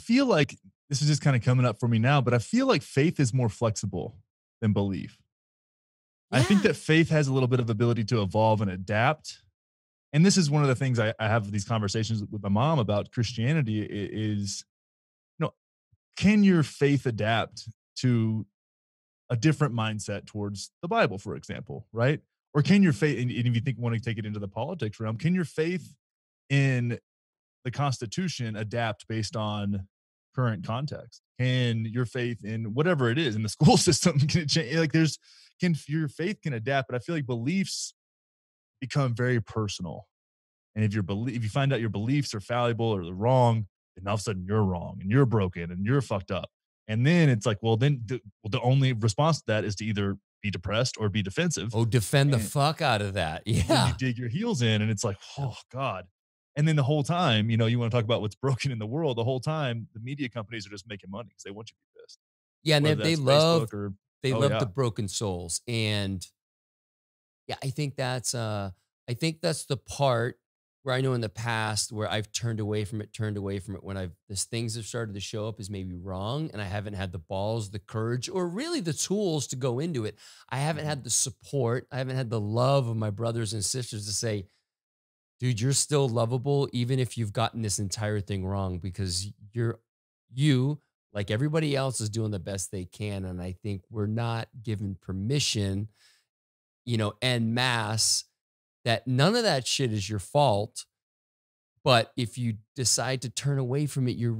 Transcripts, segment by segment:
feel like this is just kind of coming up for me now, but I feel like faith is more flexible than belief. I think Yeah. that faith has a little bit of ability to evolve and adapt. And this is one of the things I have these conversations with my mom about Christianity is, you know, can your faith adapt to a different mindset towards the Bible, for example, right? Or can your faith, and if you think want to take it into the politics realm, can your faith in the Constitution adapt based on current context? Can your faith in whatever it is in the school system can it change? Like can your faith can adapt, but I feel like beliefs become very personal. And if you find out your beliefs are fallible or they're wrong, then all of a sudden you're wrong and you're broken and you're fucked up. And then it's like, well, then the only response to that is to either be depressed or be defensive. Oh, defend the And fuck out of that. then you Yeah. dig your heels in and it's like, Yeah. oh God. And then the whole time, you want to talk about what's broken in the world. The whole time, the media companies are just making money because they want you to be pissed, Yeah, and whether they that's Facebook love or, they oh love the yeah. broken souls, and yeah, I think that's the part where I know in the past where I've turned away from it when I've this things have started to show up as maybe wrong, and I haven't had the balls, the courage, or really the tools to go into it. I haven't Mhm. had the support, I haven't had the love of my brothers and sisters to say, dude, you're still lovable, even if you've gotten this entire thing wrong, because you, like everybody else, is doing the best they can. And I think we're not given permission, en masse, that none of that shit is your fault. But if you decide to turn away from it, you're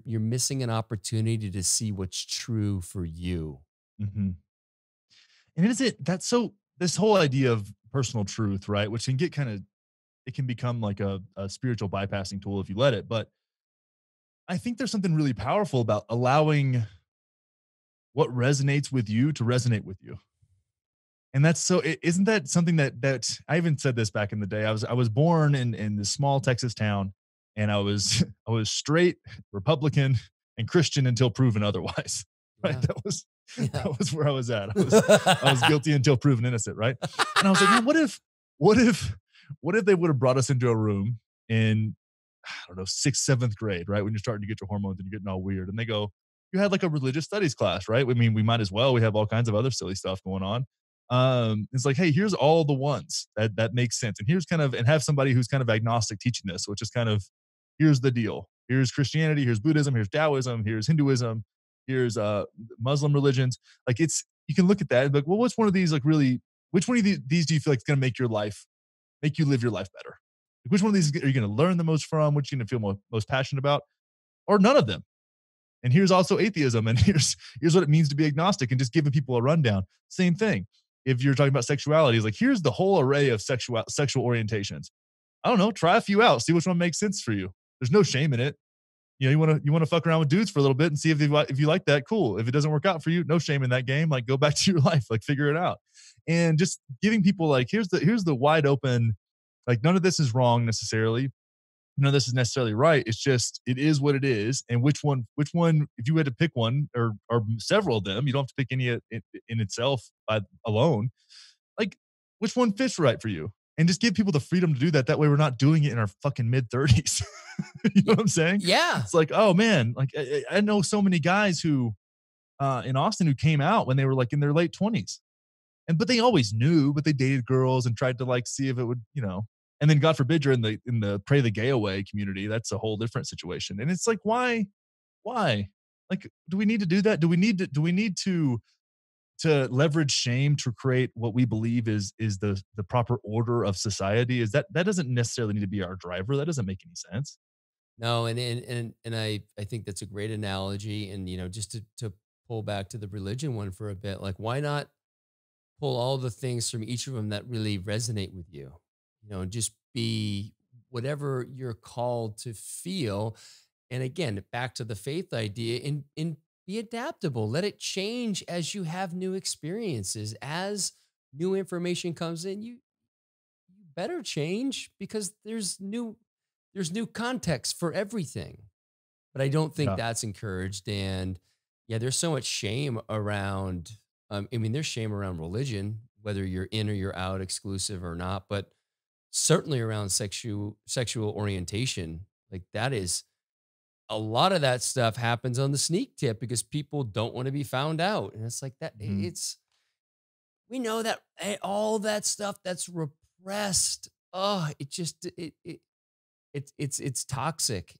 missing an opportunity to see what's true for you. Mhm. And is it that's so this whole idea of personal truth, right? Which can get kind of it can become like a spiritual bypassing tool if you let it. But I think there's something really powerful about allowing what resonates with you to resonate with you. And that's so isn't that something that I even said this back in the day. I was born in this small Texas town and I was I was straight Republican and Christian until proven otherwise. Right? Yeah. Yeah. That was where I was at. I was guilty until proven innocent, right? And I was like, man, what if what if they would have brought us into a room in I don't know, sixth, seventh grade, right? When you're starting to get your hormones and you're getting all weird. And they go, you had like a religious studies class, right? I mean, we might as well. We have all kinds of other silly stuff going on. It's like, hey, here's all the ones that makes sense. And here's kind of, and have somebody who's kind of agnostic teaching this, which is kind of, here's the deal. Here's Christianity, here's Buddhism, here's Taoism, here's Hinduism, here's Muslim religions. Like you can look at that and be like, well, what's one of these like really, which one of these do you feel like is going to make you live your life better? Like, which one of these are you going to learn the most from? Which are you going to feel most passionate about? Or none of them? And here's also atheism, and here's what it means to be agnostic, and just giving people a rundown. Same thing. If you're talking about sexuality, it's like here's the whole array of sexual orientations. I don't know. Try a few out. See which one makes sense for you. There's no shame in it. You want to fuck around with dudes for a little bit and see if you like that. Cool. If it doesn't work out for you, no shame in that game. Like go back to your life. Like figure it out. And just giving people like here's the wide open. Like none of this is wrong necessarily, none of this is necessarily right. It's just it is what it is. And which one, if you had to pick one or several of them, you don't have to pick any in itself by alone. Like which one fits right for you, and just give people the freedom to do that. That way, we're not doing it in our fucking mid 30s. You know Y- what I'm saying? yeah. It's like, oh man, like I know so many guys who in Austin who came out when they were like in their late 20s, but they always knew, but they dated girls and tried to like see if it would, and then God forbid you're in the pray the gay away community. That's a whole different situation. And it's like, why? Like, do we need to do that? Do we need to leverage shame to create what we believe is the proper order of society? Is that doesn't necessarily need to be our driver. That doesn't make any sense. No, and I think that's a great analogy. And just to pull back to the religion one for a bit, like why not pull all the things from each of them that really resonate with you? And just be whatever you're called to feel. And again, back to the faith idea, and be adaptable. Let it change as you have new experiences. As new information comes in, you better change because there's new context for everything. But I don't think Yeah. that's encouraged. And yeah, there's so much shame around. I mean, there's shame around religion, whether you're in or you're out, exclusive or not. But certainly around sexual orientation, like that is a lot of that stuff happens on the sneak tip because people don't want to be found out. And it's like that. Mhm. It's, we know that all that stuff that's repressed. Oh, it just, it's toxic.